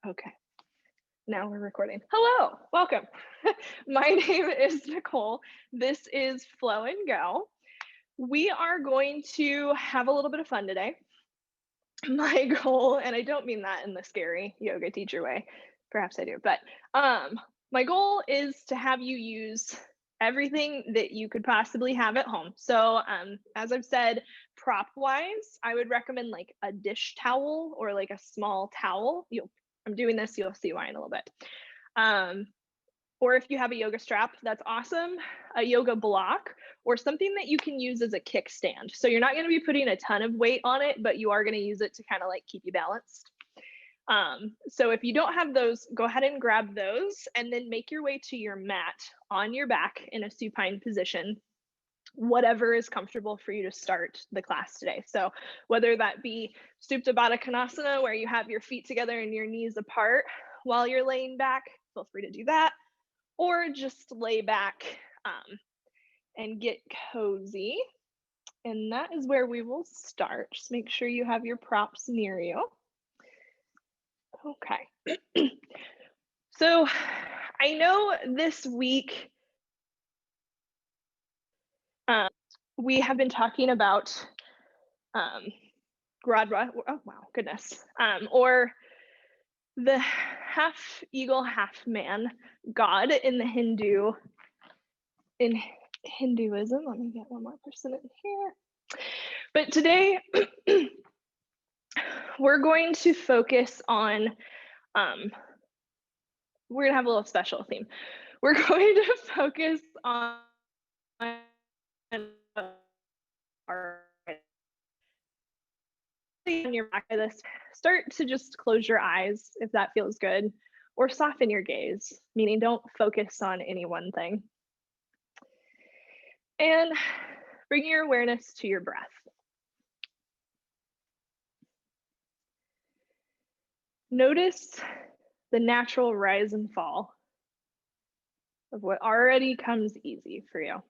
Okay, now we're recording. Hello, welcome. My name is Nicole. This is Flow and Go. We are going to have a little bit of fun today. My goal, and I don't mean that in the scary yoga teacher way, perhaps I do, but um, my goal is to have you use everything that you could possibly have at home. So, as I've said, prop wise, I would recommend like a dish towel or like a small towel. I'm doing this, you'll see why in a little bit. Um, or if you have a yoga strap, that's awesome. A yoga block or something that you can use as a kickstand. So you're not going to be putting a ton of weight on it, but you are going to use it to kind of like keep you balanced. So if you don't have those, go ahead and grab those and then make your way to your mat on your back in a supine position, whatever is comfortable for you to start the class today. So whether that be Supta Baddha Konasana, where you have your feet together and your knees apart while you're laying back, feel free to do that, or just lay back and get cozy. And that is where we will start. Just make sure you have your props near you. Okay. So I know this week we have been talking about Gradra, oh wow, goodness, or the half eagle, half man god in the in Hinduism. Let me get one more person in here. But today we're going to focus on, we're gonna have a little special theme. We're going to focus on our on your back of this. Start to just close your eyes if that feels good, or soften your gaze, meaning don't focus on any one thing. And bring your awareness to your breath. Notice the natural rise and fall of what already comes easy for you.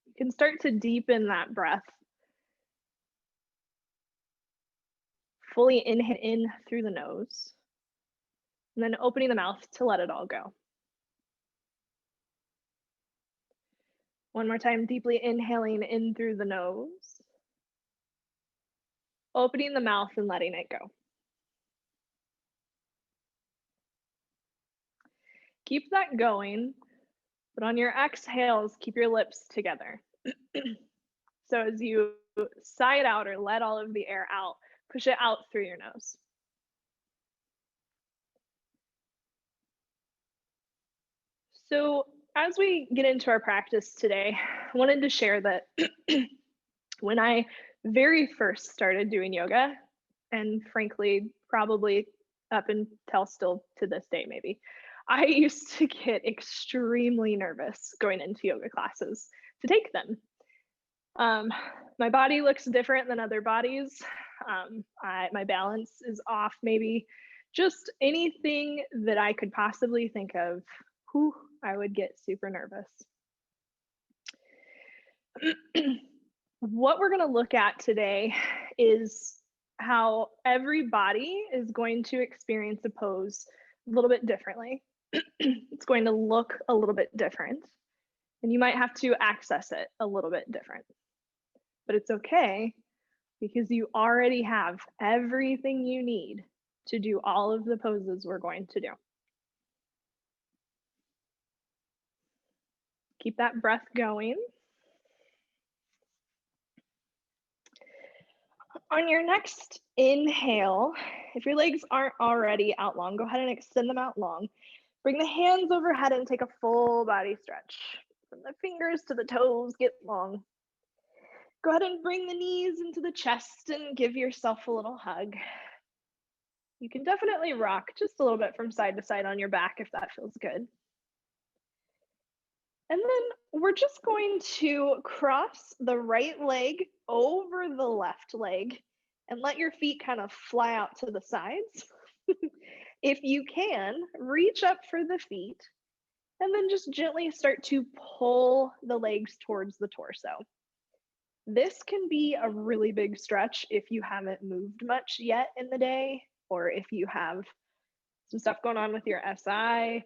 You can start to deepen that breath. Fully inhale in through the nose, and then opening the mouth to let it all go. One more time, deeply inhaling in through the nose, opening the mouth and letting it go. Keep that going, but on your exhales, keep your lips together. So as you sigh it out or let all of the air out, push it out through your nose. So as we get into our practice today, I wanted to share that when I very first started doing yoga, and frankly, probably up until still to this day, maybe, I used to get extremely nervous going into yoga classes to take them. My body looks different than other bodies. My balance is off, maybe just anything that I could possibly think of, I would get super nervous. What we're going to look at today is how every body is going to experience a pose a little bit differently. It's going to look a little bit different, and you might have to access it a little bit different. But it's okay because you already have everything you need to do all of the poses we're going to do. Keep that breath going. On your next inhale, if your legs aren't already out long, go ahead and extend them out long. Bring the hands overhead and take a full body stretch. From the fingers to the toes, get long. Go ahead and bring the knees into the chest and give yourself a little hug. You can definitely rock just a little bit from side to side on your back if that feels good. And then we're just going to cross the right leg over the left leg and let your feet kind of fly out to the sides. If you can, reach up for the feet and then just gently start to pull the legs towards the torso. This can be a really big stretch if you haven't moved much yet in the day, or if you have some stuff going on with your SI.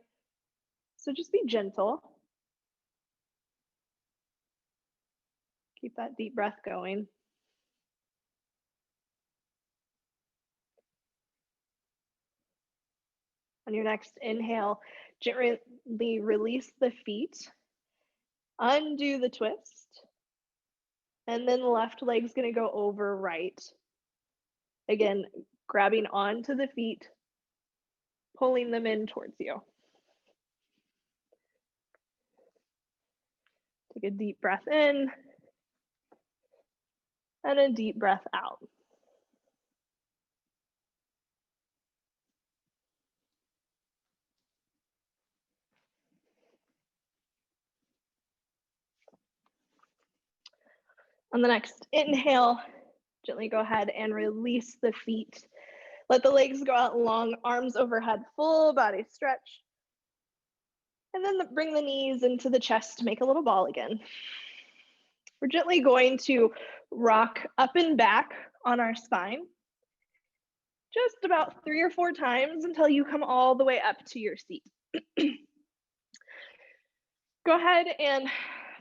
So just be gentle. Keep that deep breath going. On your next inhale, gently release the feet, undo the twist, and then the left leg's gonna go over right. Again, grabbing onto the feet, pulling them in towards you. Take a deep breath in and a deep breath out. On the next inhale, gently go ahead and release the feet. Let the legs go out long, arms overhead, full body stretch. And then bring the knees into the chest to make a little ball again. We're gently going to rock up and back on our spine, just about 3 or 4 times until you come all the way up to your seat. Go ahead and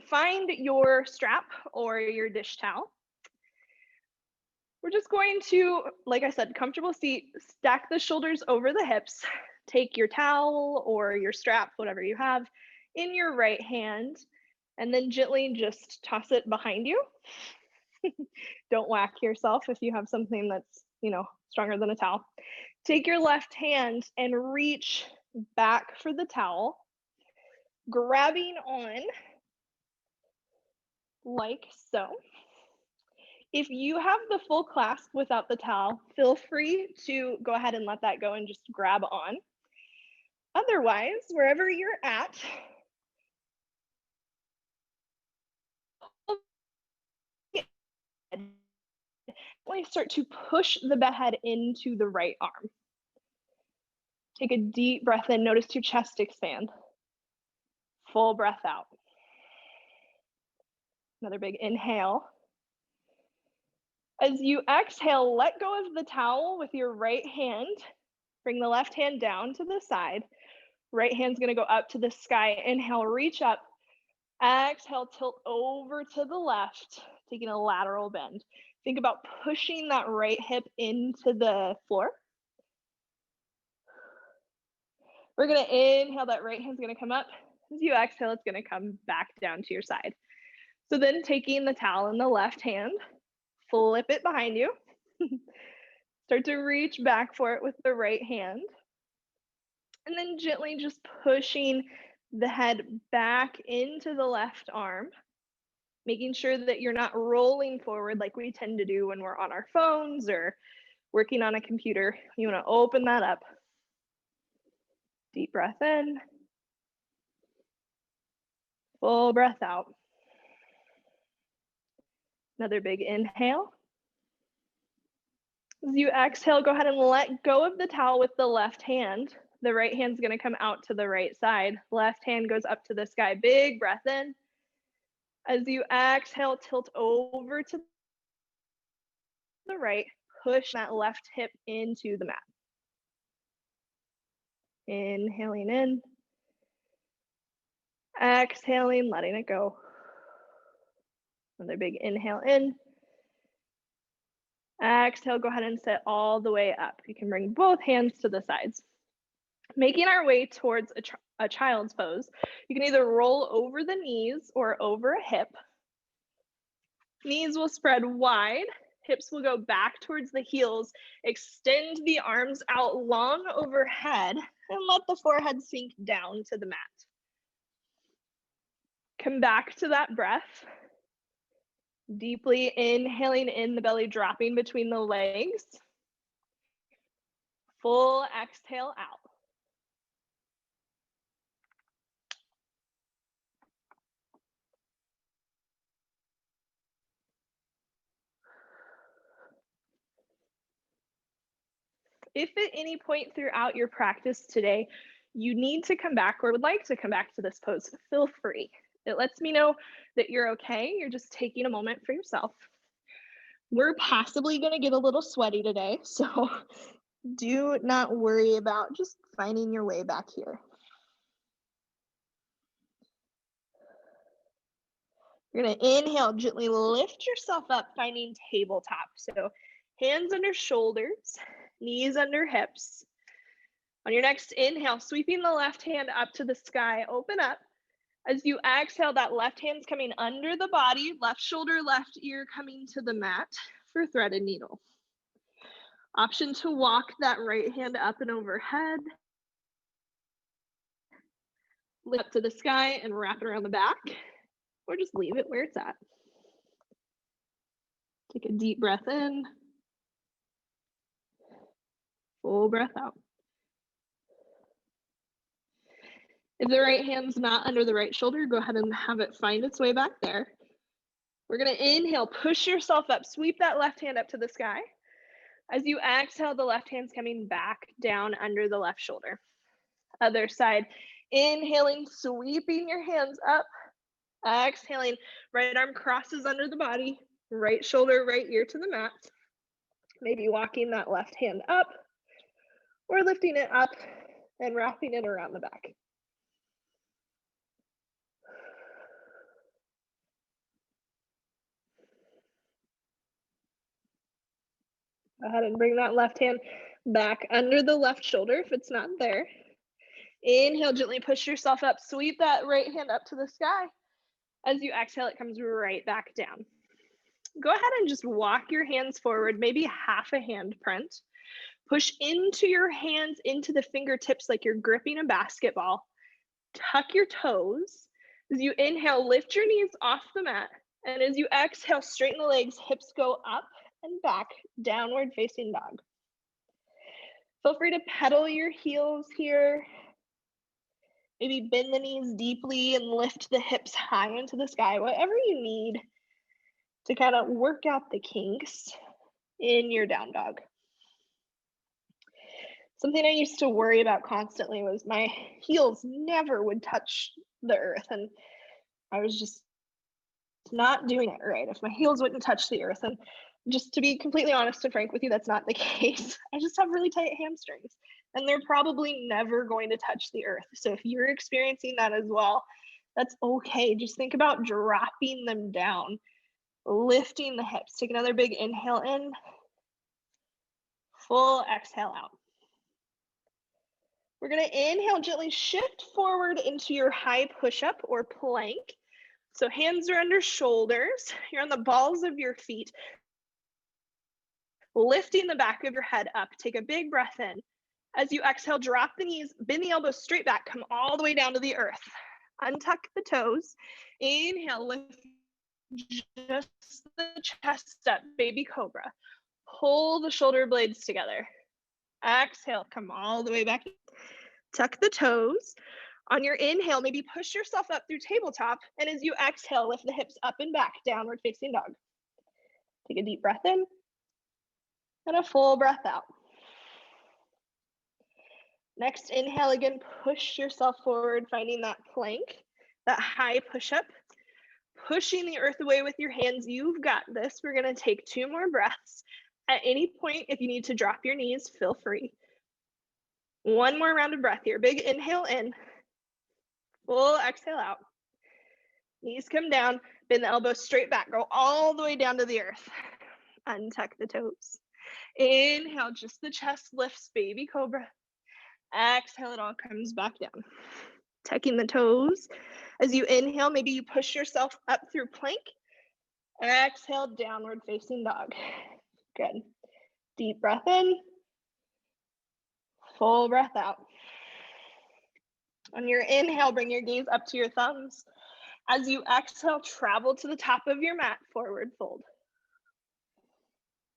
find your strap or your dish towel. We're just going to, like I said, comfortable seat, stack the shoulders over the hips, take your towel or your strap, whatever you have, in your right hand, and then gently just toss it behind you. Don't whack yourself if you have something that's, stronger than a towel. Take your left hand and reach back for the towel, grabbing on like so. If you have the full clasp without the towel, feel free to go ahead and let that go and just grab on. Otherwise, wherever you're at, start to push the head into the right arm. Take a deep breath in, notice your chest expand. Full breath out. Another big inhale. As you exhale, let go of the towel with your right hand. Bring the left hand down to the side. Right hand's gonna go up to the sky. Inhale, reach up. Exhale, tilt over to the left, taking a lateral bend. Think about pushing that right hip into the floor. We're gonna inhale, that right hand's gonna come up. As you exhale, it's gonna come back down to your side. So then taking the towel in the left hand, flip it behind you. Start to reach back for it with the right hand. And then gently just pushing the head back into the left arm, making sure that you're not rolling forward like we tend to do when we're on our phones or working on a computer. You want to open that up. Deep breath in. Full breath out. Another big inhale. As you exhale, go ahead and let go of the towel with the left hand. The right hand's going to come out to the right side. Left hand goes up to the sky. Big breath in. As you exhale, tilt over to the right. Push that left hip into the mat. Inhaling in. Exhaling, letting it go. Another big inhale in. Exhale, go ahead and sit all the way up. You can bring both hands to the sides. Making our way towards a child's pose. You can either roll over the knees or over a hip. Knees will spread wide. Hips will go back towards the heels. Extend the arms out long overhead and let the forehead sink down to the mat. Come back to that breath. Deeply inhaling in, the belly dropping between the legs. Full exhale out. If at any point throughout your practice today, you need to come back or would like to come back to this pose, feel free. It lets me know that you're okay. You're just taking a moment for yourself. We're possibly going to get a little sweaty today, so do not worry about just finding your way back here. You're going to inhale, gently lift yourself up, finding tabletop. So hands under shoulders, knees under hips. On your next inhale, sweeping the left hand up to the sky, open up. As you exhale, that left hand's coming under the body, left shoulder, left ear coming to the mat for threaded needle. Option to walk that right hand up and overhead. Lift up to the sky and wrap it around the back, or just leave it where it's at. Take a deep breath in. Full breath out. If the right hand's not under the right shoulder, go ahead and have it find its way back there. We're going to inhale, push yourself up, sweep that left hand up to the sky. As you exhale, the left hand's coming back down under the left shoulder. Other side, inhaling, sweeping your hands up. Exhaling, right arm crosses under the body, right shoulder, right ear to the mat. Maybe walking that left hand up or lifting it up and wrapping it around the back. Go ahead and bring that left hand back under the left shoulder if it's not there. Inhale, gently push yourself up. Sweep that right hand up to the sky. As you exhale, it comes right back down. Go ahead and just walk your hands forward, maybe half a hand print. Push into your hands, into the fingertips like you're gripping a basketball. Tuck your toes. As you inhale, lift your knees off the mat. And as you exhale, straighten the legs, hips go up and back, downward facing dog. Feel free to pedal your heels here. Maybe bend the knees deeply and lift the hips high into the sky, whatever you need to kind of work out the kinks in your down dog. Something I used to worry about constantly was my heels never would touch the earth, and I was just not doing it right if my heels wouldn't touch the earth. And just to be completely honest and frank with you, that's not the case. I just have really tight hamstrings, and they're probably never going to touch the earth. So if you're experiencing that as well, that's okay. Just think about dropping them down, lifting the hips. Take another big inhale in, full exhale out. We're going to inhale, gently shift forward into your high push-up or plank. So hands are under shoulders. You're on the balls of your feet. Lifting the back of your head up. Take a big breath in. As you exhale, drop the knees, bend the elbows straight back, come all the way down to the earth. Untuck the toes. Inhale, lift just the chest up, baby cobra. Pull the shoulder blades together. Exhale, come all the way back. Tuck the toes. On your inhale, maybe push yourself up through tabletop. And as you exhale, lift the hips up and back, downward facing dog. Take a deep breath in and a full breath out. Next inhale, again, push yourself forward, finding that plank, that high push-up. Pushing the earth away with your hands. You've got this. We're going to take 2 more breaths. At any point, if you need to drop your knees, feel free. 1 more round of breath here. Big inhale in. Full exhale out. Knees come down. Bend the elbows straight back. Go all the way down to the earth. Untuck the toes. Inhale, just the chest lifts, baby cobra. Exhale, it all comes back down. Tucking the toes. As you inhale, maybe you push yourself up through plank. Exhale, downward facing dog. Good. Deep breath in. Full breath out. On your inhale, bring your gaze up to your thumbs. As you exhale, travel to the top of your mat, forward fold.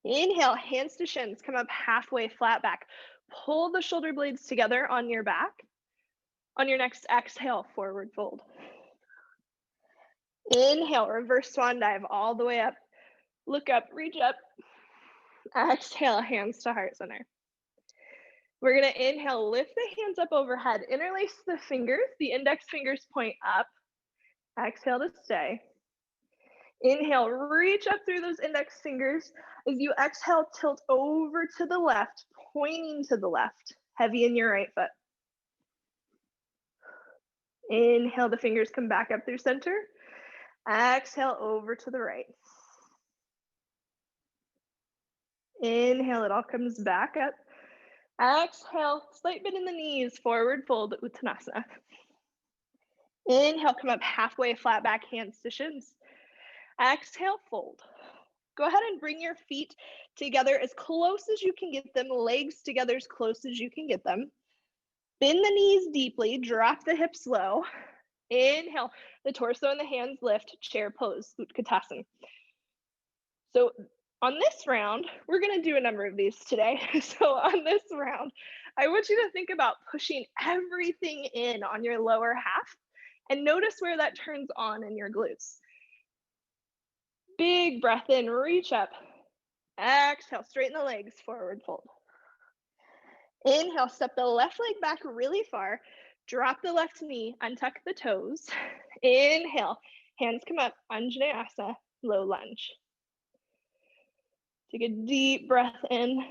Inhale, hands to shins, come up halfway, flat back. Pull the shoulder blades together on your back. On your next exhale, forward fold. Inhale, reverse swan dive all the way up. Look up, reach up. Exhale, hands to heart center. We're going to inhale, lift the hands up overhead, interlace the fingers. The index fingers point up. Exhale to stay. Inhale, reach up through those index fingers. As you exhale, tilt over to the left, pointing to the left, heavy in your right foot. Inhale, the fingers come back up through center. Exhale, over to the right. Inhale, it all comes back up. Exhale, slight bend in the knees, forward fold, Uttanasana. Inhale, come up halfway, flat back, hands to shins. Exhale, fold. Go ahead and bring your feet together as close as you can get them, legs together as close as you can get them. Bend the knees deeply, drop the hips low. Inhale, the torso and the hands lift, chair pose, Utkatasana. So on this round, we're gonna do a number of these today. So on this round, I want you to think about pushing everything in on your lower half and notice where that turns on in your glutes. Big breath in, reach up. Exhale, straighten the legs, forward fold. Inhale, step the left leg back really far. Drop the left knee, untuck the toes. Inhale, hands come up, Anjaneyasana, low lunge. Take a deep breath in.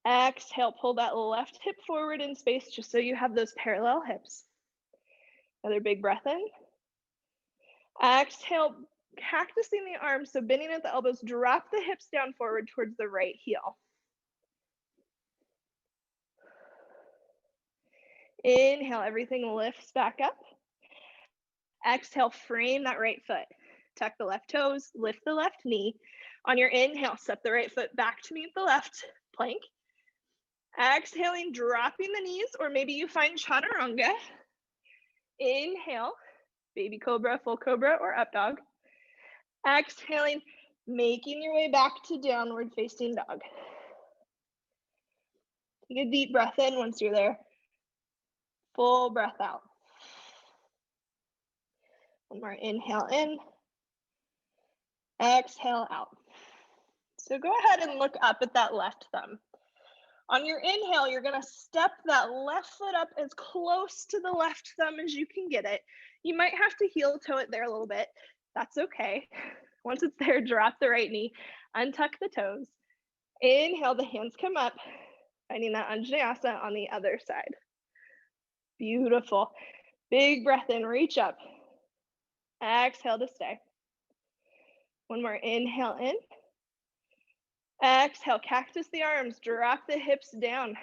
Exhale, pull that left hip forward in space just so you have those parallel hips. Another big breath in. Exhale, cactusing the arms, so bending at the elbows, drop the hips down forward towards the right heel. Inhale, everything lifts back up. Exhale, frame that right foot. Tuck the left toes, lift the left knee. On your inhale, step the right foot back to meet the left plank. Exhaling, dropping the knees, or maybe you find chaturanga. Inhale, baby cobra, full cobra, or up dog. Exhaling, making your way back to downward facing dog. Take a deep breath in once you're there. Full breath out. One more inhale in. Exhale out. So go ahead and look up at that left thumb. On your inhale, you're gonna step that left foot up as close to the left thumb as you can get it. You might have to heel toe it there a little bit. That's okay. Once it's there, drop the right knee, untuck the toes. Inhale, the hands come up, finding that Anjaneyasana on the other side. Beautiful. Big breath in, reach up. Exhale to stay. One more inhale in. Exhale, cactus the arms, drop the hips down.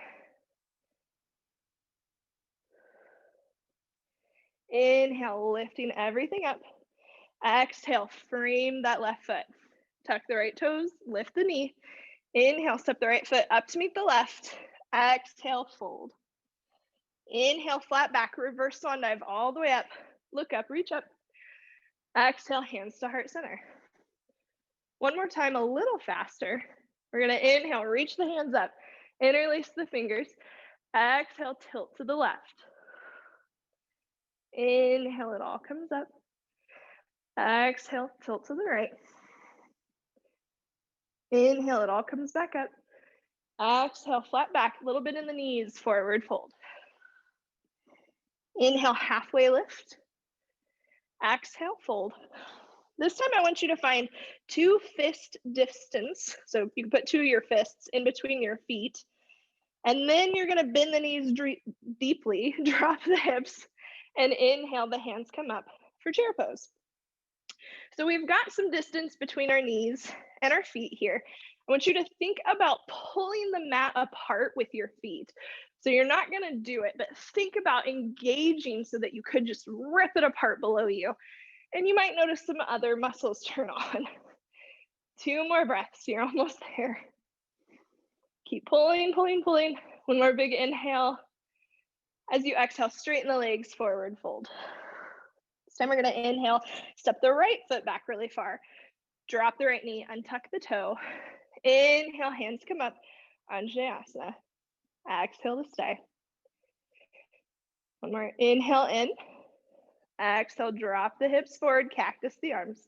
Inhale, lifting everything up. Exhale, frame that left foot. Tuck the right toes, lift the knee. Inhale, step the right foot up to meet the left. Exhale, fold. Inhale, flat back, reverse swan dive all the way up. Look up, reach up. Exhale, hands to heart center. One more time, a little faster. We're gonna inhale, reach the hands up, interlace the fingers. Exhale, tilt to the left. Inhale, it all comes up. Exhale, tilt to the right. Inhale, it all comes back up. Exhale, flat back, a little bit in the knees, forward fold. Inhale, halfway lift. Exhale, fold. This time I want you to find 2 fist distance. So you can put 2 of your fists in between your feet. And then you're gonna bend the knees deeply, drop the hips, and inhale, the hands come up for chair pose. So we've got some distance between our knees and our feet here. I want you to think about pulling the mat apart with your feet. So you're not gonna do it, but think about engaging so that you could just rip it apart below you. And you might notice some other muscles turn on. 2 more breaths, you're almost there. Keep pulling, pulling, pulling. One more big inhale. As you exhale, straighten the legs, forward fold. This time we're gonna inhale, step the right foot back really far. Drop the right knee, untuck the toe. Inhale, hands come up, Anjaneyasana. Exhale to stay. One more inhale in. Exhale, drop the hips forward, cactus the arms.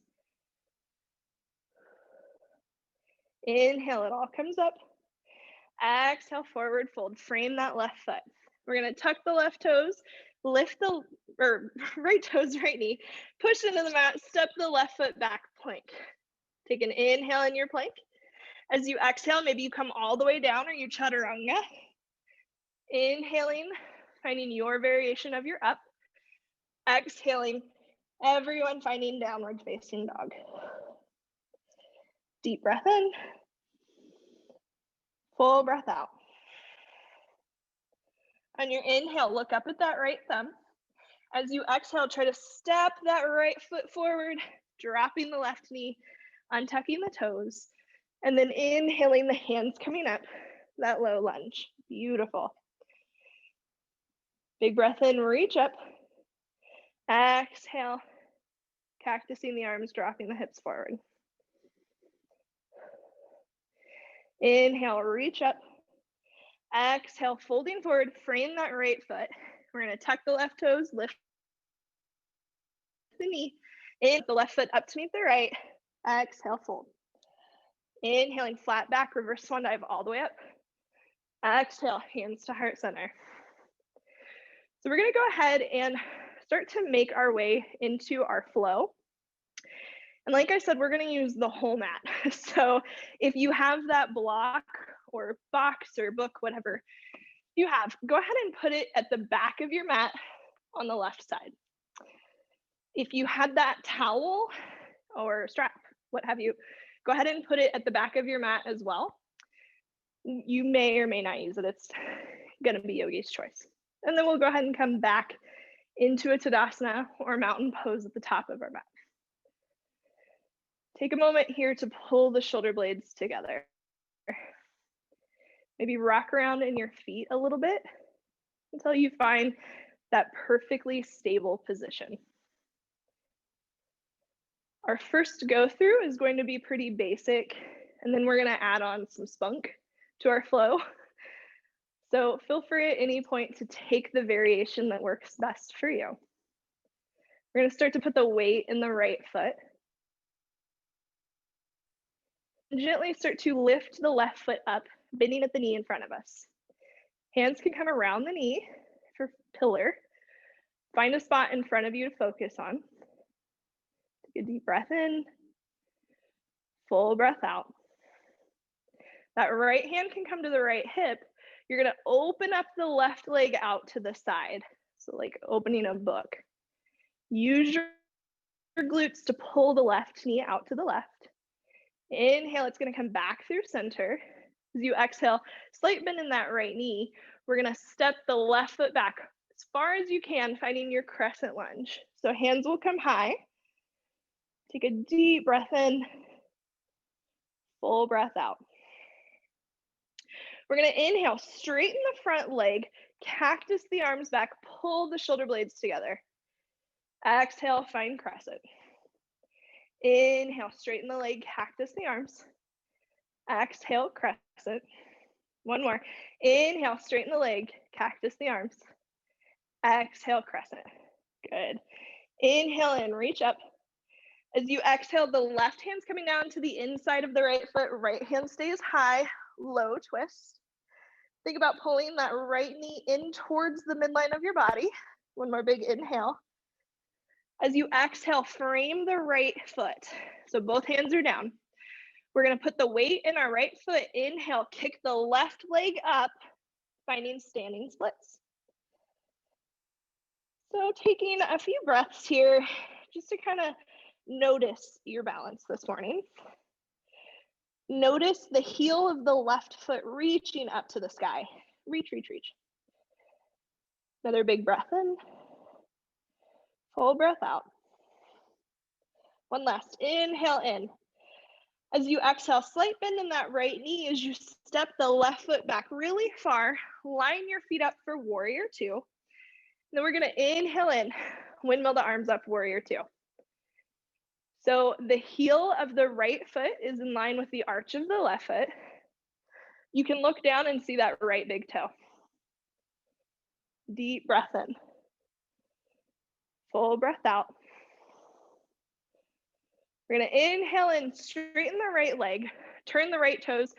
Inhale, it all comes up. Exhale, forward fold, frame that left foot. We're gonna tuck the left toes, lift the right toes, right knee, push into the mat, step the left foot back, plank. Take an inhale in your plank. As you exhale, maybe you come all the way down or you chaturanga. Inhaling, finding your variation of your up. Exhaling, everyone finding downward facing dog. Deep breath in, full breath out. On your inhale, look up at that right thumb. As you exhale, try to step that right foot forward, dropping the left knee, untucking the toes, and then inhaling, the hands coming up, that low lunge. Beautiful. Big breath in, reach up. Exhale, cactusing the arms, dropping the hips forward. Inhale, reach up. Exhale, folding forward, frame that right foot. We're gonna tuck the left toes, lift the knee, in the left foot up to meet the right. Exhale, fold. Inhaling, flat back, reverse swan dive all the way up. Exhale, hands to heart center. So we're gonna go ahead and start to make our way into our flow. And like I said, we're gonna use the whole mat. So if you have that block or box or book, whatever you have, go ahead and put it at the back of your mat on the left side. If you had that towel or strap, what have you, go ahead and put it at the back of your mat as well. You may or may not use it. It's gonna be yogi's choice. And then we'll go ahead and come back into a Tadasana or mountain pose at the top of our mat. Take a moment here to pull the shoulder blades together. Maybe rock around in your feet a little bit until you find that perfectly stable position. Our first go through is going to be pretty basic, and then we're going to add on some spunk to our flow. So feel free at any point to take the variation that works best for you. We're going to start to put the weight in the right foot. Gently start to lift the left foot up, bending at the knee in front of us. Hands can come around the knee for pillar. Find a spot in front of you to focus on. Take a deep breath in, full breath out. That right hand can come to the right hip. You're gonna open up the left leg out to the side. So like opening a book. Use your glutes to pull the left knee out to the left. Inhale, it's gonna come back through center. As you exhale, slight bend in that right knee. We're gonna step the left foot back as far as you can, finding your crescent lunge. So hands will come high. Take a deep breath in, full breath out. We're gonna inhale, straighten the front leg, cactus the arms back, pull the shoulder blades together. Exhale, find crescent. Inhale, straighten the leg, cactus the arms. Exhale, crescent. One more. Inhale, straighten the leg, cactus the arms. Exhale, crescent. Good. Inhale in, reach up. As you exhale, the left hand's coming down to the inside of the right foot, right hand stays high, low twist. Think about pulling that right knee in towards the midline of your body. One more big inhale. As you exhale, frame the right foot. So both hands are down. We're gonna put the weight in our right foot. Inhale, kick the left leg up, finding standing splits. So taking a few breaths here, just to kind of notice your balance this morning. Notice the heel of the left foot reaching up to the sky. Reach, reach, reach. Another big breath in. Full breath out. One last, inhale in. As you exhale, slight bend in that right knee as you step the left foot back really far. Line your feet up for warrior two. Then we're gonna inhale in, windmill the arms up, warrior two. So the heel of the right foot is in line with the arch of the left foot. You can look down and see that right big toe. Deep breath in. Full breath out. We're gonna inhale in, straighten the right leg, turn the right toes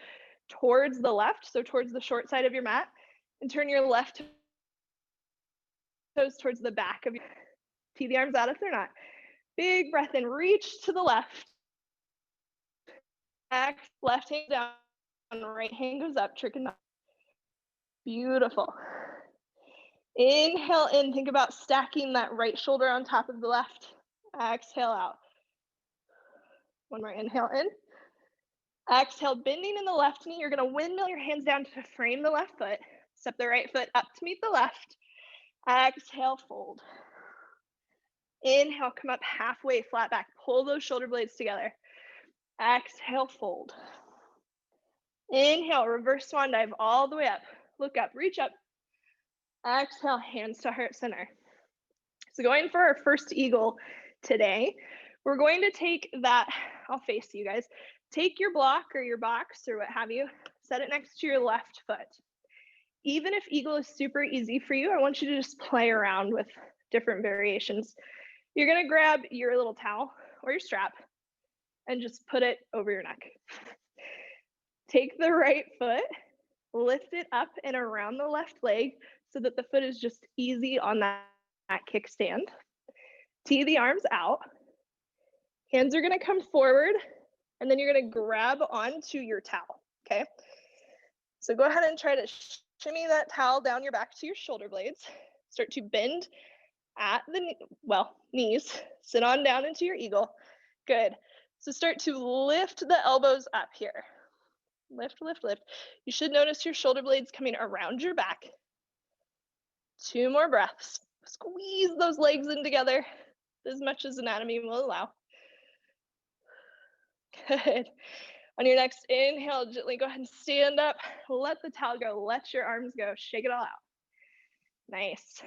towards the left, so towards the short side of your mat, and turn your left toes towards the back of your, tee the arms out if they're not. Big breath in, reach to the left. Back, left hand down, right hand goes up, trick and knock. Beautiful. Inhale in, think about stacking that right shoulder on top of the left. Exhale out. One more inhale in. Exhale, bending in the left knee. You're gonna windmill your hands down to frame the left foot. Step the right foot up to meet the left. Exhale, fold. Inhale, come up halfway, flat back. Pull those shoulder blades together. Exhale, fold. Inhale, reverse swan dive all the way up. Look up, reach up. Exhale, hands to heart center. So going for our first eagle today, we're going to take that, I'll face you guys, take your block or your box or what have you, set it next to your left foot. Even if eagle is super easy for you, I want you to just play around with different variations. You're gonna grab your little towel or your strap and just put it over your neck. Take the right foot, lift it up and around the left leg so that the foot is just easy on that kickstand. Tee the arms out. Hands are gonna come forward and then you're gonna grab onto your towel, okay? So go ahead and try to shimmy that towel down your back to your shoulder blades. Start to bend at the, knees. Sit on down into your eagle. Good. So start to lift the elbows up here. Lift, lift, lift. You should notice your shoulder blades coming around your back. 2 more breaths. Squeeze those legs in together as much as anatomy will allow. Good. On your next inhale, gently go ahead and stand up. Let the towel go. Let your arms go. Shake it all out. Nice.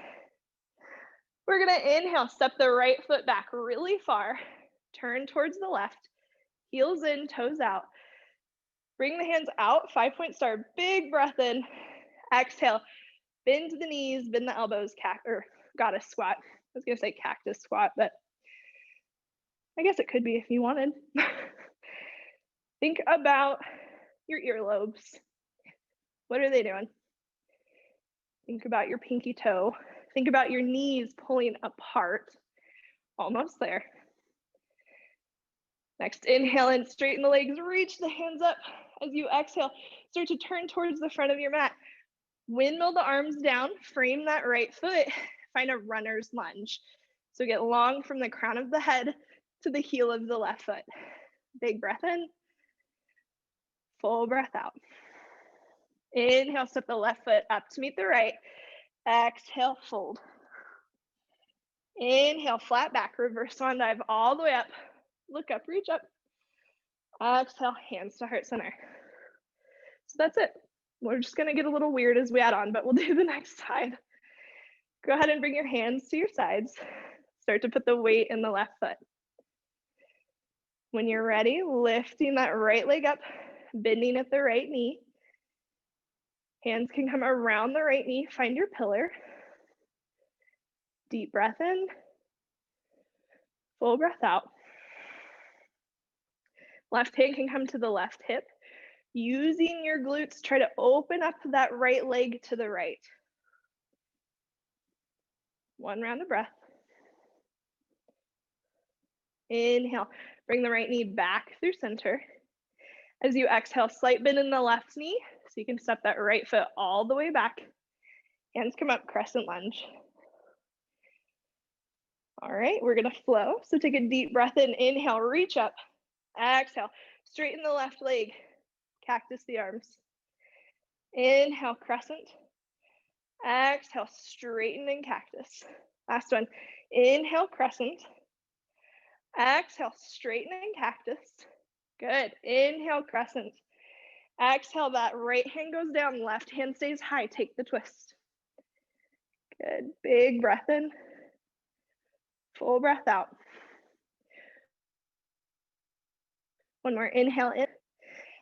We're going to inhale. Step the right foot back really far. Turn towards the left. Heels in, toes out. Bring the hands out. 5-point star. Big breath in. Exhale. Bend the knees, bend the elbows, goddess squat. I was going to say cactus squat, but I guess it could be if you wanted. Think about your earlobes. What are they doing? Think about your pinky toe. Think about your knees pulling apart. Almost there. Next, inhale in, straighten the legs, reach the hands up. As you exhale, start to turn towards the front of your mat. Windmill the arms down, frame that right foot, find a runner's lunge. So get long from the crown of the head to the heel of the left foot. Big breath in, full breath out. Inhale, step the left foot up to meet the right. Exhale, fold. Inhale, flat back, reverse swan dive all the way up. Look up, reach up. Exhale, hands to heart center. So that's it. We're just gonna get a little weird as we add on, but we'll do the next side. Go ahead and bring your hands to your sides. Start to put the weight in the left foot. When you're ready, lifting that right leg up, bending at the right knee. Hands can come around the right knee, find your pillar. Deep breath in, full breath out. Left hand can come to the left hip. Using your glutes, try to open up that right leg to the right. 1 round of breath. Inhale, bring the right knee back through center. As you exhale, slight bend in the left knee, so you can step that right foot all the way back. Hands come up, crescent lunge. All right, we're gonna flow. So take a deep breath in, inhale, reach up. Exhale, straighten the left leg, cactus the arms. Inhale, crescent. Exhale, straighten and cactus. Last one, inhale, crescent. Exhale, straighten and cactus. Good, inhale, crescent. Exhale, that right hand goes down, left hand stays high, take the twist. Good, big breath in. Full breath out. One more, inhale in.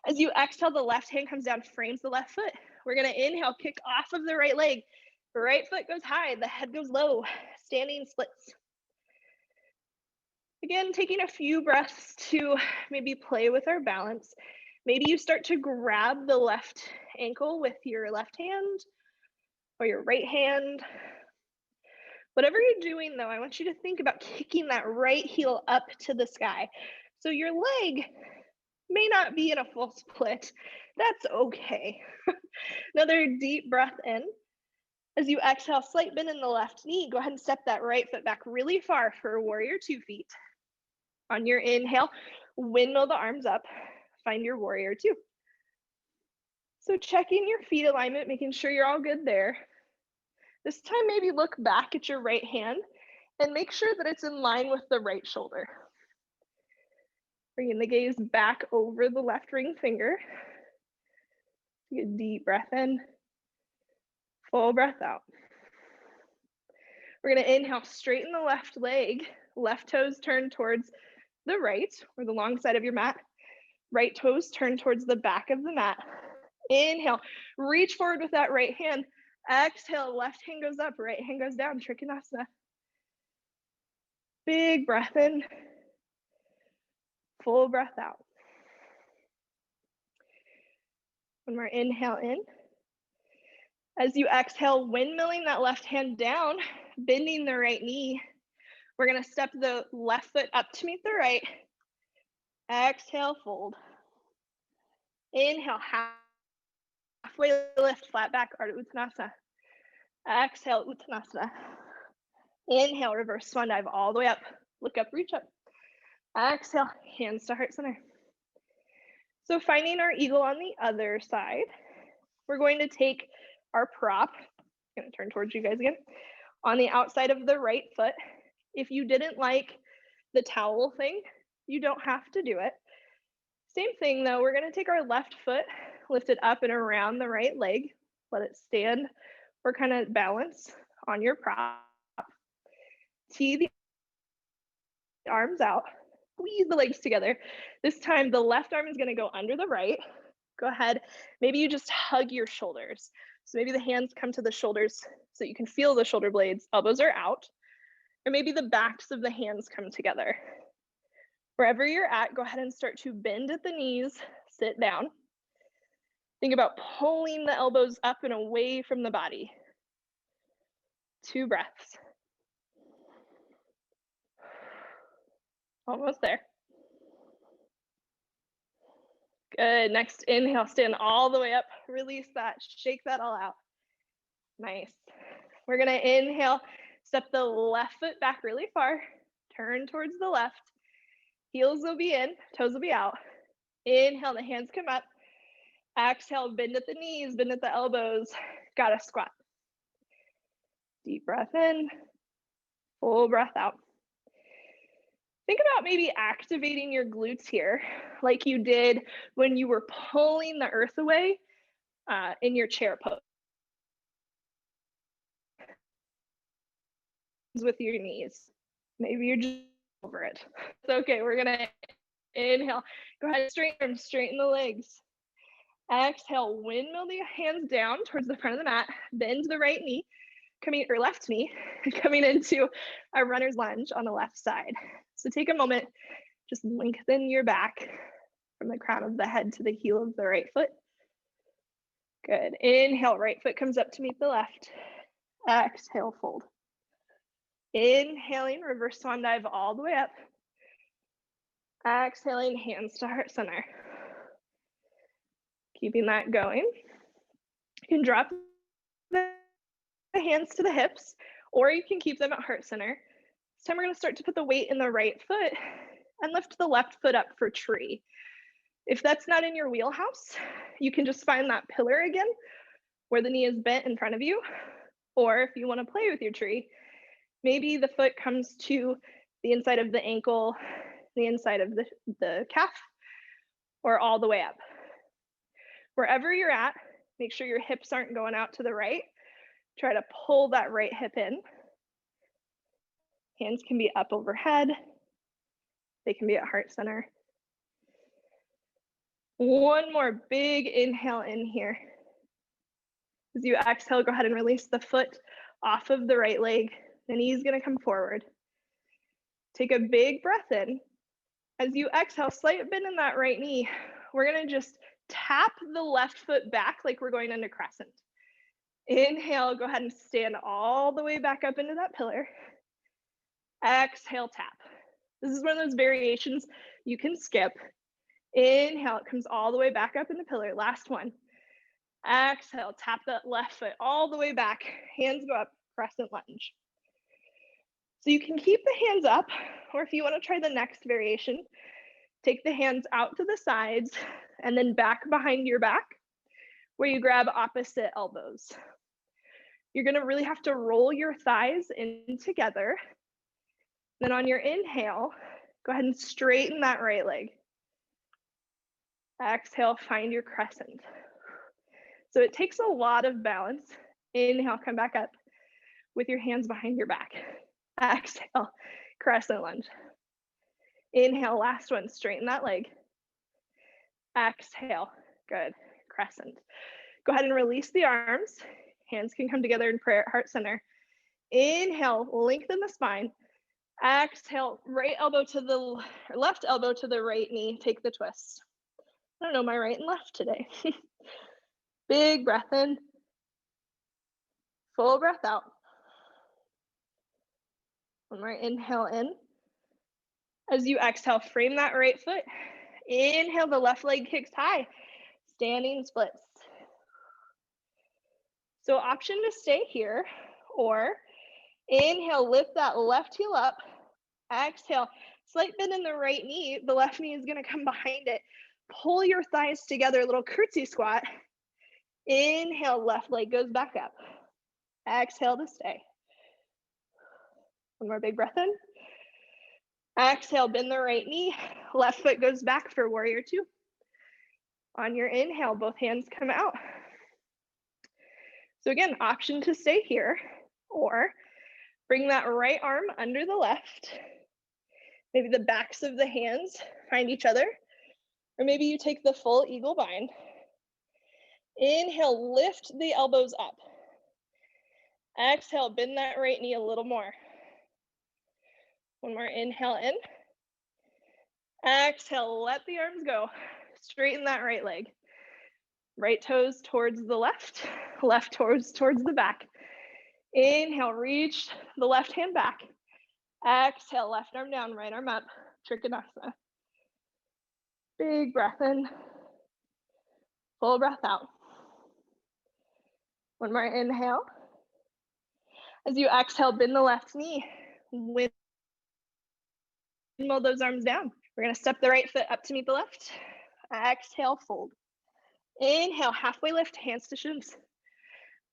As you exhale, the left hand comes down, frames the left foot. We're gonna inhale, kick off of the right leg. The right foot goes high, the head goes low, standing splits. Again, taking a few breaths to maybe play with our balance. Maybe you start to grab the left ankle with your left hand or your right hand. Whatever you're doing though, I want you to think about kicking that right heel up to the sky. So your leg may not be in a full split. That's okay. Another deep breath in. As you exhale, slight bend in the left knee. Go ahead and step that right foot back really far for warrior 2 feet. On your inhale, windmill the arms up. Find your warrior 2. So checking your feet alignment, making sure you're all good there. This time, maybe look back at your right hand and make sure that it's in line with the right shoulder. Bringing the gaze back over the left ring finger. Take a deep breath in, full breath out. We're gonna inhale, straighten the left leg, left toes turn towards the right, or the long side of your mat. Right toes turn towards the back of the mat. Inhale, reach forward with that right hand. Exhale, left hand goes up, right hand goes down, Trikonasana. Big breath in, full breath out. One more inhale in. As you exhale, windmilling that left hand down, bending the right knee. We're gonna step the left foot up to meet the right. Exhale, fold. Inhale, halfway lift, flat back, Ardha Uttanasana. Exhale, Uttanasana. Inhale, reverse swan dive all the way up. Look up, reach up. Exhale, hands to heart center. So finding our eagle on the other side, we're going to take our prop, I'm gonna turn towards you guys again, on the outside of the right foot. If you didn't like the towel thing, you don't have to do it. Same thing though, we're gonna take our left foot, lift it up and around the right leg, let it stand or kind of balance on your prop. Tee the arms out, squeeze the legs together. This time the left arm is gonna go under the right. Go ahead, maybe you just hug your shoulders. So maybe the hands come to the shoulders so you can feel the shoulder blades, elbows are out, or maybe the backs of the hands come together. Wherever you're at, go ahead and start to bend at the knees, sit down. Think about pulling the elbows up and away from the body. 2 breaths. Almost there. Good, next inhale, stand all the way up, release that, shake that all out. Nice. We're gonna inhale, step the left foot back really far, turn towards the left, heels will be in, toes will be out. Inhale, the hands come up. Exhale, bend at the knees, bend at the elbows, gotta squat. Deep breath in, full breath out. Think about maybe activating your glutes here, like you did when you were pulling the earth away in your chair pose. With your knees. Maybe you're just over it. It's okay, we're gonna inhale. Go ahead, straighten the legs. Exhale, windmill the hands down towards the front of the mat, bend the right knee, left knee, coming into a runner's lunge on the left side. So take a moment, just lengthen your back from the crown of the head to the heel of the right foot. Good. Inhale, right foot comes up to meet the left. Exhale, fold. Inhaling, reverse swan dive all the way up. Exhaling, hands to heart center. Keeping that going. You can drop the hands to the hips, or you can keep them at heart center. This time we're gonna start to put the weight in the right foot and lift the left foot up for tree. If that's not in your wheelhouse, you can just find that pillar again, where the knee is bent in front of you. Or if you wanna play with your tree, maybe the foot comes to the inside of the ankle, the inside of the calf, or all the way up. Wherever you're at, make sure your hips aren't going out to the right. Try to pull that right hip in. Hands can be up overhead. They can be at heart center. One more big inhale in here. As you exhale, go ahead and release the foot off of the right leg. The knee is gonna come forward. Take a big breath in. As you exhale, slight bend in that right knee. We're gonna just tap the left foot back like we're going into crescent. Inhale, go ahead and stand all the way back up into that pillar. Exhale, tap. This is one of those variations you can skip. Inhale, it comes all the way back up in the pillar. Last one. Exhale, tap that left foot all the way back. Hands go up, crescent lunge. So you can keep the hands up, or if you want to try the next variation, take the hands out to the sides and then back behind your back, where you grab opposite elbows. You're going to really have to roll your thighs in together. Then on your inhale, go ahead and straighten that right leg. Exhale, find your crescent. So it takes a lot of balance. Inhale, come back up with your hands behind your back. Exhale, crescent lunge. Inhale, last one, straighten that leg. Exhale, good, crescent. Go ahead and release the arms. Hands can come together in prayer at heart center. Inhale, lengthen the spine. Exhale, right elbow to the left elbow to the right knee. Take the twist. I don't know my right and left today. Big breath in. Full breath out. One more inhale in. As you exhale, frame that right foot. Inhale, the left leg kicks high. Standing splits. So option to stay here, or inhale, lift that left heel up. Exhale, slight bend in the right knee. The left knee is going to come behind it. Pull your thighs together, a little curtsy squat. Inhale, left leg goes back up. Exhale to stay. One more big breath in. Exhale, bend the right knee. Left foot goes back for warrior two. On your inhale, both hands come out. So again, option to stay here, or bring that right arm under the left. Maybe the backs of the hands find each other, or maybe you take the full eagle bind. Inhale, lift the elbows up. Exhale, bend that right knee a little more. One more inhale in. Exhale, let the arms go. Straighten that right leg. Right toes towards the left, left toes towards the back. Inhale, reach the left hand back. Exhale, left arm down, right arm up. Trikonasana. Big breath in. Full breath out. One more inhale. As you exhale, bend the left knee. Windmill those arms down. We're going to step the right foot up to meet the left. Exhale, fold. Inhale, halfway lift, hands to shins.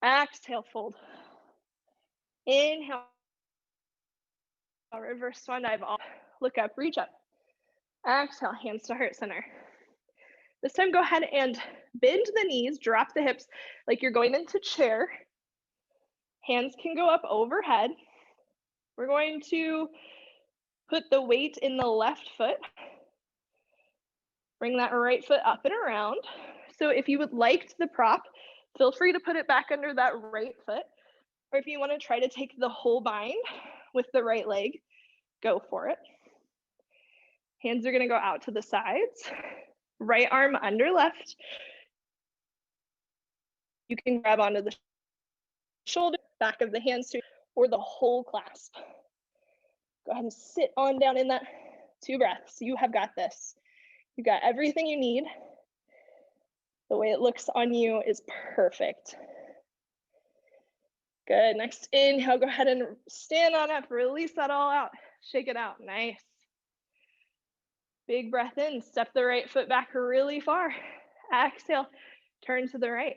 Exhale, fold. Inhale, reverse swan dive. Look up, reach up. Exhale, hands to heart center. This time, go ahead and bend the knees, drop the hips like you're going into chair. Hands can go up overhead. We're going to put the weight in the left foot. Bring that right foot up and around. So if you would like the prop, feel free to put it back under that right foot. Or if you want to try to take the whole bind with the right leg, go for it. Hands are going to go out to the sides. Right arm under left. You can grab onto the shoulder, back of the hands too, or the whole clasp. Go ahead and sit on down in that 2 breaths. You have got this. You've got everything you need. The way it looks on you is perfect. Good. Next inhale, go ahead and stand on up. Release that all out. Shake it out. Nice. Big breath in. Step the right foot back really far. Exhale, turn to the right.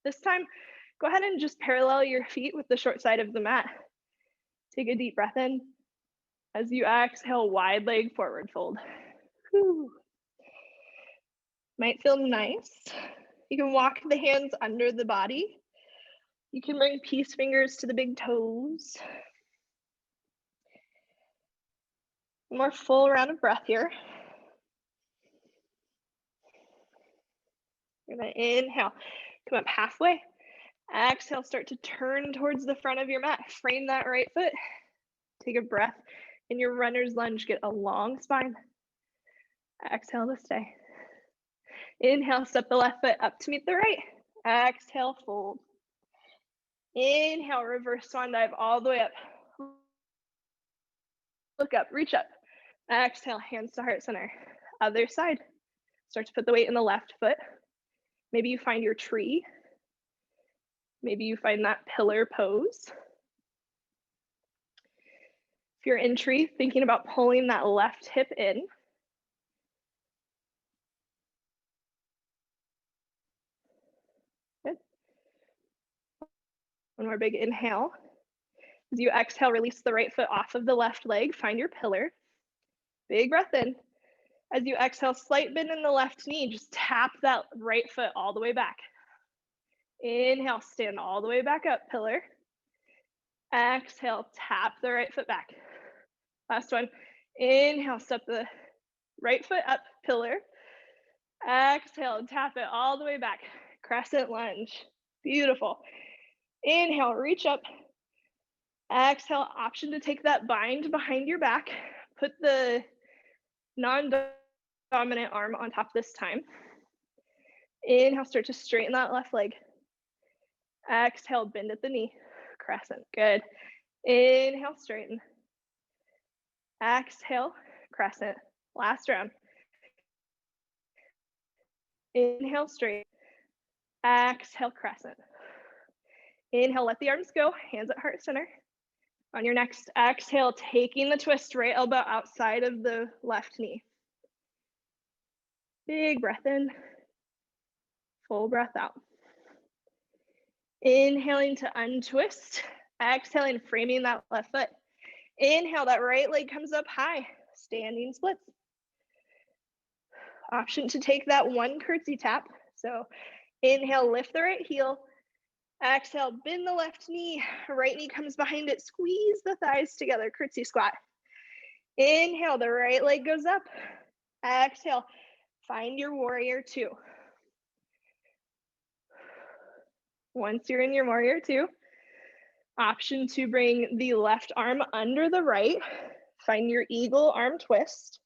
This time, go ahead and just parallel your feet with the short side of the mat. Take a deep breath in. As you exhale, wide leg forward fold. Whew. Might feel nice. You can walk the hands under the body. You can bring peace fingers to the big toes. More full round of breath here. You're gonna inhale, come up halfway. Exhale, start to turn towards the front of your mat. Frame that right foot. Take a breath. In your runner's lunge, get a long spine. Exhale to stay. Inhale, step the left foot up to meet the right. Exhale, fold. Inhale, reverse swan dive all the way up. Look up, reach up. Exhale, hands to heart center. Other side. Start to put the weight in the left foot. Maybe you find your tree. Maybe you find that pillar pose. If you're in tree, thinking about pulling that left hip in. Good. One more big inhale. As you exhale, release the right foot off of the left leg. Find your pillar. Big breath in. As you exhale, slight bend in the left knee. Just tap that right foot all the way back. Inhale, stand all the way back up, pillar. Exhale, tap the right foot back. Last one. Inhale, step the right foot up, pillar. Exhale, tap it all the way back. Crescent lunge. Beautiful. Inhale, reach up. Exhale, option to take that bind behind your back. Put the non-dominant arm on top this time. Inhale, start to straighten that left leg. Exhale, bend at the knee. Crescent. Good. Inhale, straighten. Exhale, crescent. Last round. Inhale, straight. Exhale, crescent. Inhale, let the arms go. Hands at heart center. On your next exhale, taking the twist, right elbow outside of the left knee. Big breath in. Full breath out. Inhaling to untwist. Exhaling, framing that left foot. Inhale, that right leg comes up high. Standing splits. Option to take that one curtsy tap. So inhale, lift the right heel. Exhale, bend the left knee. Right knee comes behind it. Squeeze the thighs together, curtsy squat. Inhale, the right leg goes up. Exhale, find your warrior two. Once you're in your warrior two, option to bring the left arm under the right. Find your eagle arm twist.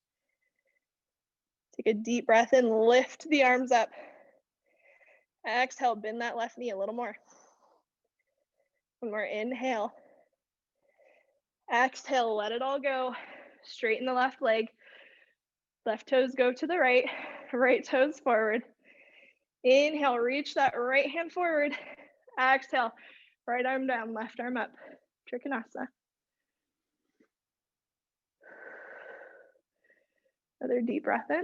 Take a deep breath in, lift the arms up. Exhale, bend that left knee a little more. One more inhale. Exhale, let it all go. Straighten the left leg. Left toes go to the right, right toes forward. Inhale, reach that right hand forward. Exhale, right arm down, left arm up. Trikonasana. Another deep breath in.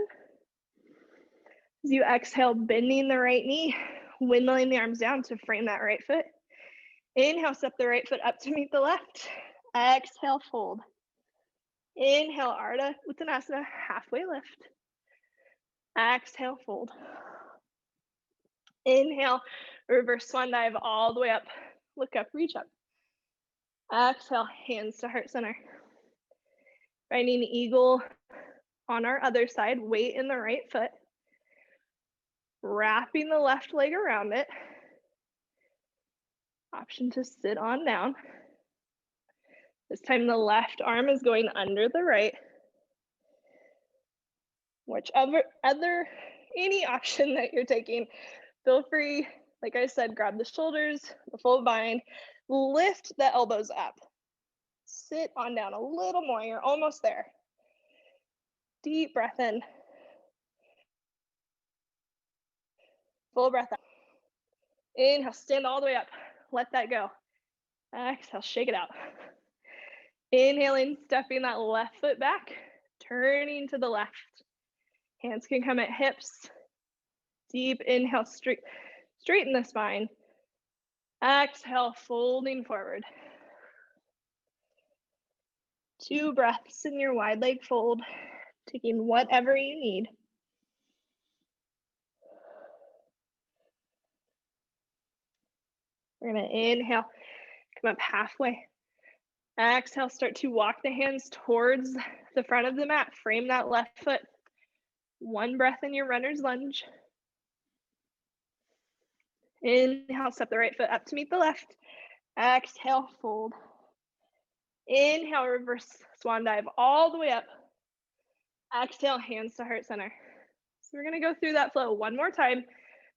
As you exhale, bending the right knee, windmilling the arms down to frame that right foot. Inhale, step the right foot up to meet the left. Exhale, fold. Inhale, Ardha Uttanasana, halfway lift. Exhale, fold. Inhale, reverse swan dive all the way up. Look up, reach up. Exhale, hands to heart center. Finding eagle on our other side, weight in the right foot. Wrapping the left leg around it. Option to sit on down. This time the left arm is going under the right. Whichever any option that you're taking, feel free, like I said, grab the shoulders, the full bind, lift the elbows up. Sit on down a little more, you're almost there. Deep breath in. Full breath out. Inhale, stand all the way up. Let that go. Exhale, shake it out. Inhaling, stepping that left foot back, turning to the left. Hands can come at hips. Deep inhale, straighten the spine. Exhale, folding forward. 2 breaths in your wide leg fold, taking whatever you need. We're gonna inhale, come up halfway. Exhale, start to walk the hands towards the front of the mat. Frame that left foot. 1 breath in your runner's lunge. Inhale, step the right foot up to meet the left. Exhale, fold. Inhale, reverse swan dive all the way up. Exhale, hands to heart center. So we're gonna go through that flow one more time.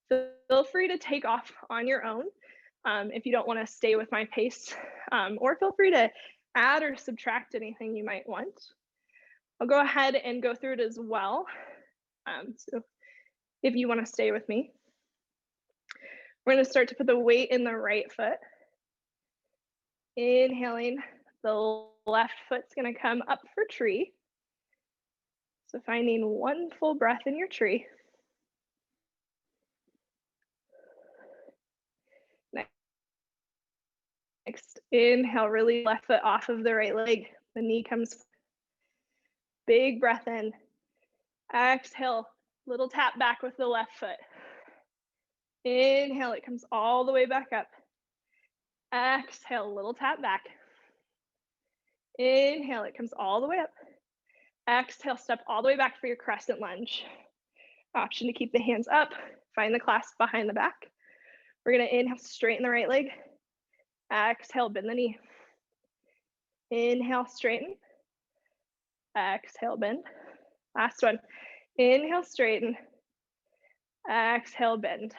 Feel free to take off on your own. if you don't want to stay with my pace, or feel free to add or subtract anything you might want. I'll go ahead and go through it as well. So if you want to stay with me, we're going to start to put the weight in the right foot. Inhaling, the left foot's going to come up for tree. So finding one full breath in your tree. Next, inhale, really left foot off of the right leg. The knee comes. Big breath in. Exhale, little tap back with the left foot. Inhale, it comes all the way back up. Exhale, little tap back. Inhale, it comes all the way up. Exhale, step all the way back for your crescent lunge. Option to keep the hands up. Find the clasp behind the back. We're going to inhale, straighten the right leg. Exhale, bend the knee. Inhale, straighten. Exhale, bend. Last one. Inhale, straighten. Exhale, bend.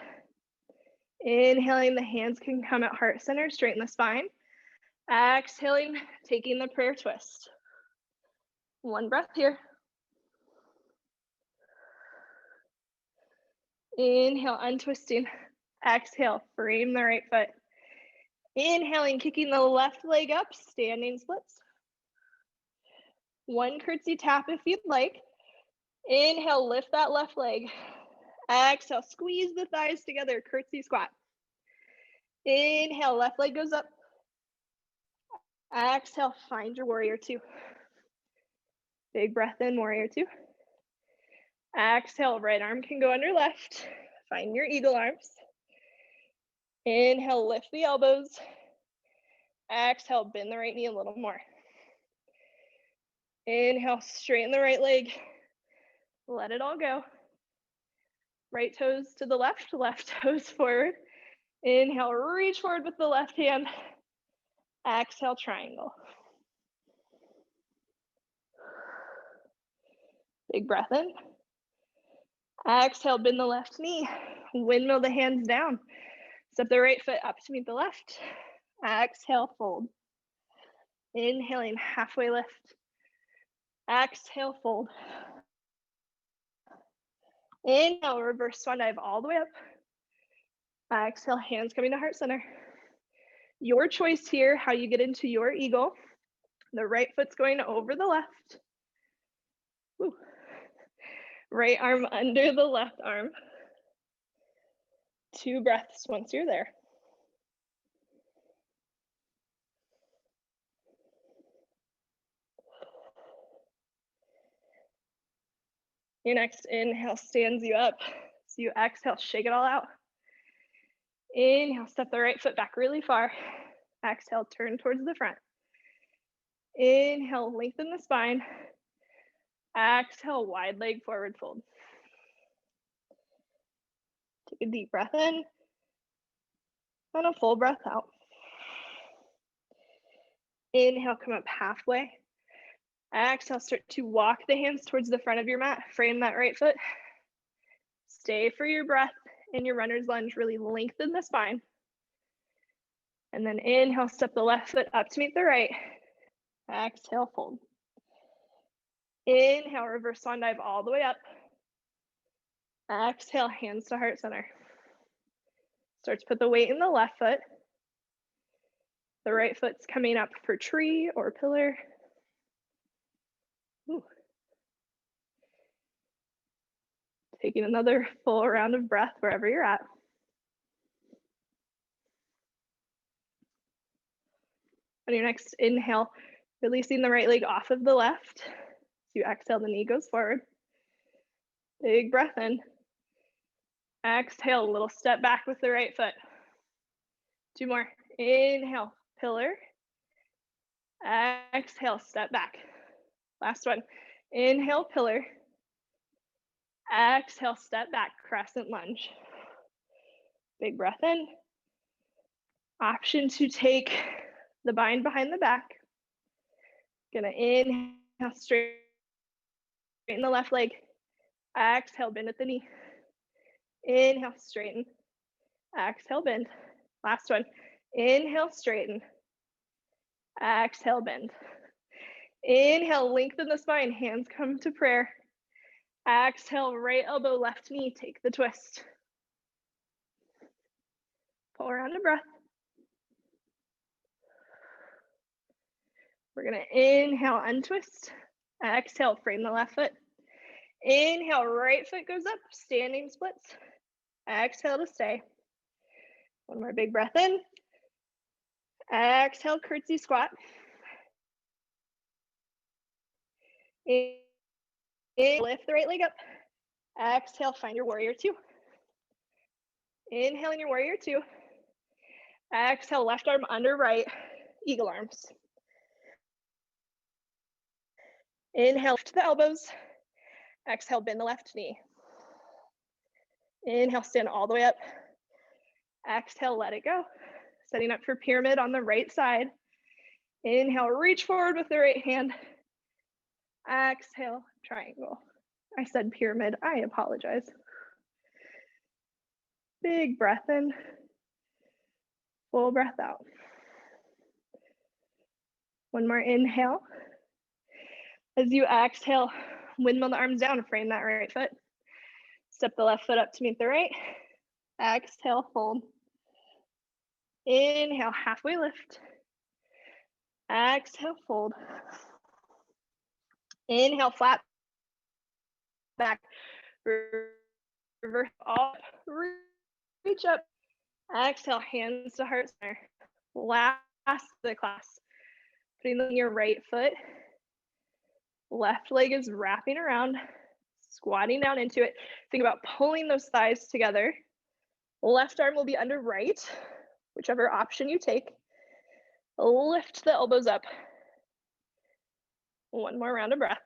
Inhaling, the hands can come at heart center, straighten the spine. Exhaling, taking the prayer twist. One breath here. Inhale, untwisting. Exhale, frame the right foot. Inhaling, kicking the left leg up, standing splits. One curtsy tap if you'd like. Inhale, lift that left leg. Exhale, squeeze the thighs together, curtsy squat. Inhale, left leg goes up. Exhale, find your warrior two. Big breath in, warrior two. Exhale, right arm can go under left. Find your eagle arms. Inhale, lift the elbows. Exhale, bend the right knee a little more. Inhale, straighten the right leg. Let it all go. Right toes to the left toes forward. Inhale, reach forward with the left hand. Exhale, triangle. Big breath in. Exhale, bend the left knee. Windmill the hands down. Step the right foot up to meet the left. Exhale, fold. Inhaling, halfway lift. Exhale, fold. Inhale, reverse swan dive all the way up. Exhale, hands coming to heart center. Your choice here, how you get into your eagle. The right foot's going over the left. Woo. Right arm under the left arm. 2 breaths once you're there. Your next inhale stands you up. So you exhale, shake it all out. Inhale, step the right foot back really far. Exhale, turn towards the front. Inhale, lengthen the spine. Exhale, wide leg forward fold. Take a deep breath in and a full breath out. Inhale, come up halfway. Exhale, start to walk the hands towards the front of your mat. Frame that right foot. Stay for your breath in your runner's lunge. Really lengthen the spine. And then inhale, step the left foot up to meet the right. Exhale, fold. Inhale, reverse swan dive all the way up. Exhale, hands to heart center. Start to put the weight in the left foot. The right foot's coming up for tree or pillar. Ooh. Taking another full round of breath wherever you're at. On your next inhale, releasing the right leg off of the left. So you exhale, the knee goes forward. Big breath in. Exhale, a little step back with the right foot. 2 more. Inhale, pillar. Exhale, step back. Last one. Inhale, pillar. Exhale, step back, crescent lunge. Big breath in. Option to take the bind behind the back. Gonna inhale, straighten the left leg. Exhale, bend at the knee. Inhale, straighten. Exhale, bend. Last one. Inhale, straighten. Exhale, bend. Inhale, lengthen the spine, hands come to prayer. Exhale, right elbow, left knee, take the twist. Pull around a breath. We're gonna inhale, untwist. Exhale, frame the left foot. Inhale, right foot goes up, standing splits. Exhale to stay. One more big breath in. Exhale, curtsy squat. Inhale, lift the right leg up. Exhale, find your warrior two. Inhaling your warrior two. Exhale, left arm under right, eagle arms. Inhale, lift the elbows. Exhale, bend the left knee. Inhale, stand all the way up. Exhale, let it go. Setting up for pyramid on the right side. Inhale, reach forward with the right hand. Exhale, triangle. I said pyramid, I apologize. Big breath in, full breath out. One more inhale. As you exhale, windmill the arms down, frame that right foot. Step the left foot up to meet the right. Exhale, fold. Inhale, halfway lift. Exhale, fold. Inhale, flat back. Reverse up, reach up. Exhale, hands to heart center. Last of the class. Putting on your right foot. Left leg is wrapping around, squatting down into it. Think about pulling those thighs together. Left arm will be under right, whichever option you take. Lift the elbows up. One more round of breath.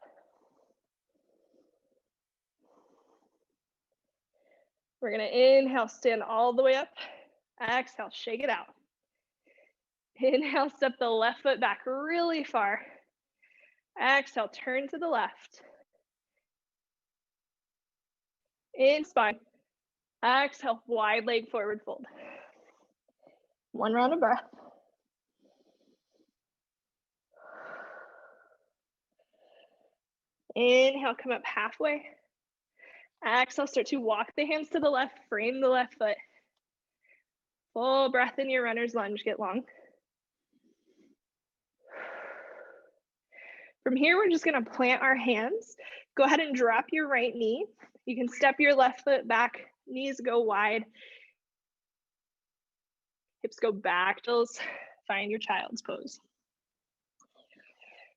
We're gonna inhale, stand all the way up. Exhale, shake it out. Inhale, step the left foot back really far. Exhale, turn to the left. In spine. Exhale, wide leg forward fold. One round of breath. Inhale, come up halfway. Exhale, start to walk the hands to the left, frame the left foot. Full breath in your runner's lunge, get long. From here, we're just gonna plant our hands. Go ahead and drop your right knee. You can step your left foot back, knees go wide. Hips go back, find your child's pose.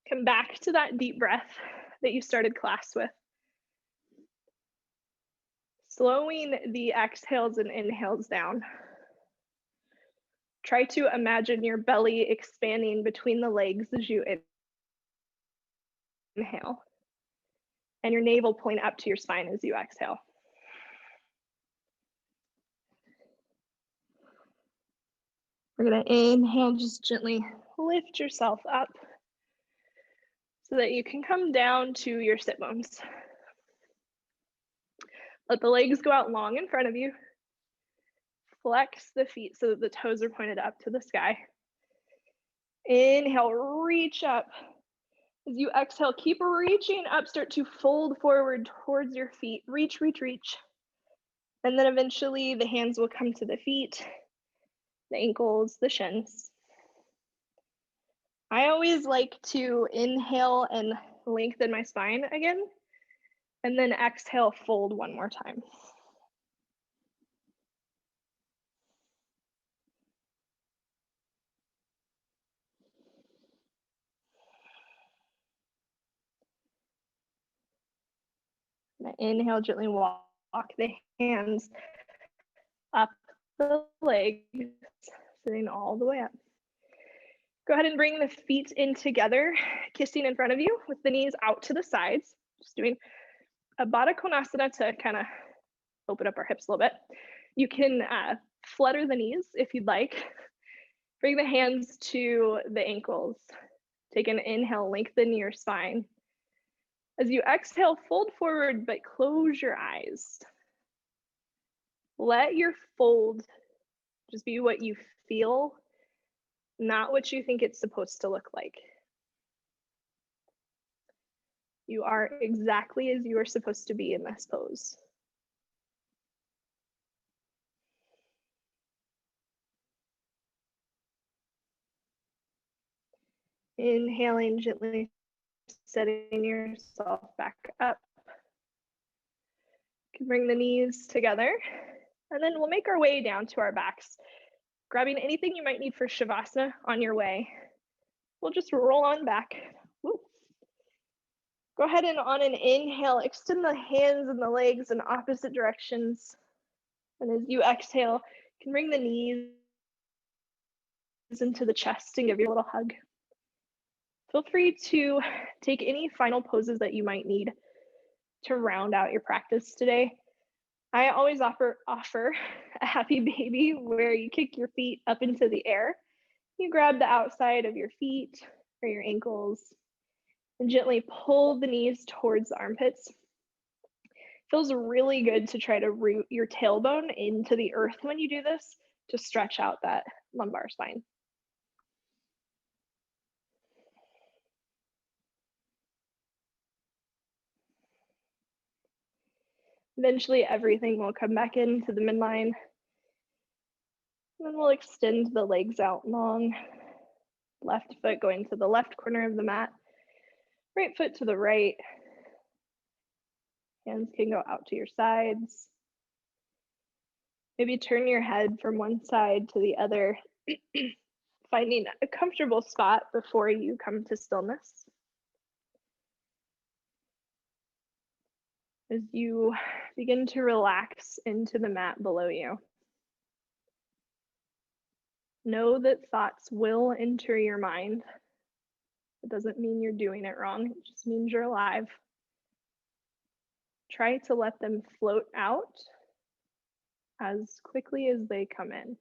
Come back to that deep breath that you started class with. Slowing the exhales and inhales down. Try to imagine your belly expanding between the legs as you inhale, and your navel pulling up to your spine as you exhale. We're gonna inhale, just gently lift yourself up so that you can come down to your sit bones. Let the legs go out long in front of you. Flex the feet so that the toes are pointed up to the sky. Inhale, reach up. As you exhale, keep reaching up, start to fold forward towards your feet. Reach, reach, reach. And then eventually the hands will come to the feet, the ankles, the shins. I always like to inhale and lengthen my spine again, and then exhale, fold one more time. Inhale, gently walk the hands up the legs, sitting all the way up. Go ahead and bring the feet in together, kissing in front of you with the knees out to the sides. Just doing a Baddha Konasana to kind of open up our hips a little bit. You can flutter the knees if you'd like. Bring the hands to the ankles. Take an inhale, lengthen your spine. As you exhale, fold forward, but close your eyes. Let your fold Just be what you feel, not what you think it's supposed to look like. You are exactly as you are supposed to be in this pose. Inhaling, gently setting yourself back up. You can bring the knees together, and then we'll make our way down to our backs, grabbing anything you might need for Shavasana on your way. We'll just roll on back. Woo. Go ahead and on an inhale, extend the hands and the legs in opposite directions. And as you exhale, you can bring the knees into the chest and give you a little hug. Feel free to take any final poses that you might need to round out your practice today. I always offer a happy baby where you kick your feet up into the air. You grab the outside of your feet or your ankles and gently pull the knees towards the armpits. Feels really good to try to root your tailbone into the earth when you do this to stretch out that lumbar spine. Eventually, everything will come back into the midline. And then we'll extend the legs out long. Left foot going to the left corner of the mat. Right foot to the right. Hands can go out to your sides. Maybe turn your head from one side to the other, finding a comfortable spot before you come to stillness. As you begin to relax into the mat below you. Know that thoughts will enter your mind. It doesn't mean you're doing it wrong, it just means you're alive. Try to let them float out as quickly as they come in.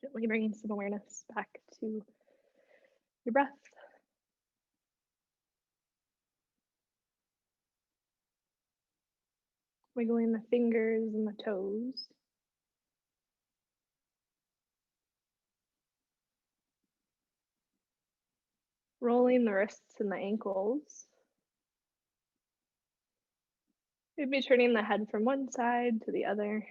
Gently bringing some awareness back to your breath. Wiggling the fingers and the toes. Rolling the wrists and the ankles. Maybe turning the head from one side to the other.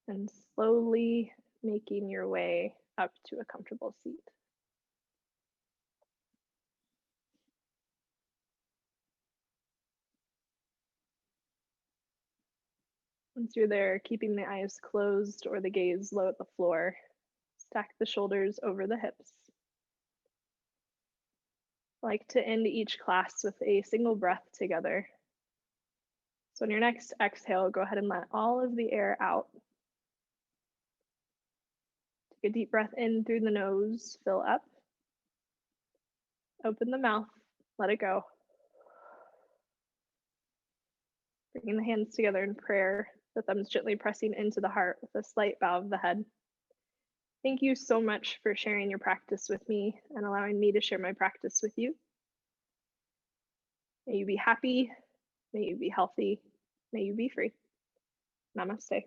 And slowly making your way up to a comfortable seat. Once you're there, keeping the eyes closed or the gaze low at the floor, stack the shoulders over the hips. I like to end each class with a single breath together. So on your next exhale, go ahead and let all of the air out. Take a deep breath in through the nose, fill up. Open the mouth, let it go. Bringing the hands together in prayer, the thumbs gently pressing into the heart with a slight bow of the head. Thank you so much for sharing your practice with me and allowing me to share my practice with you. May you be happy, may you be healthy, may you be free. Namaste.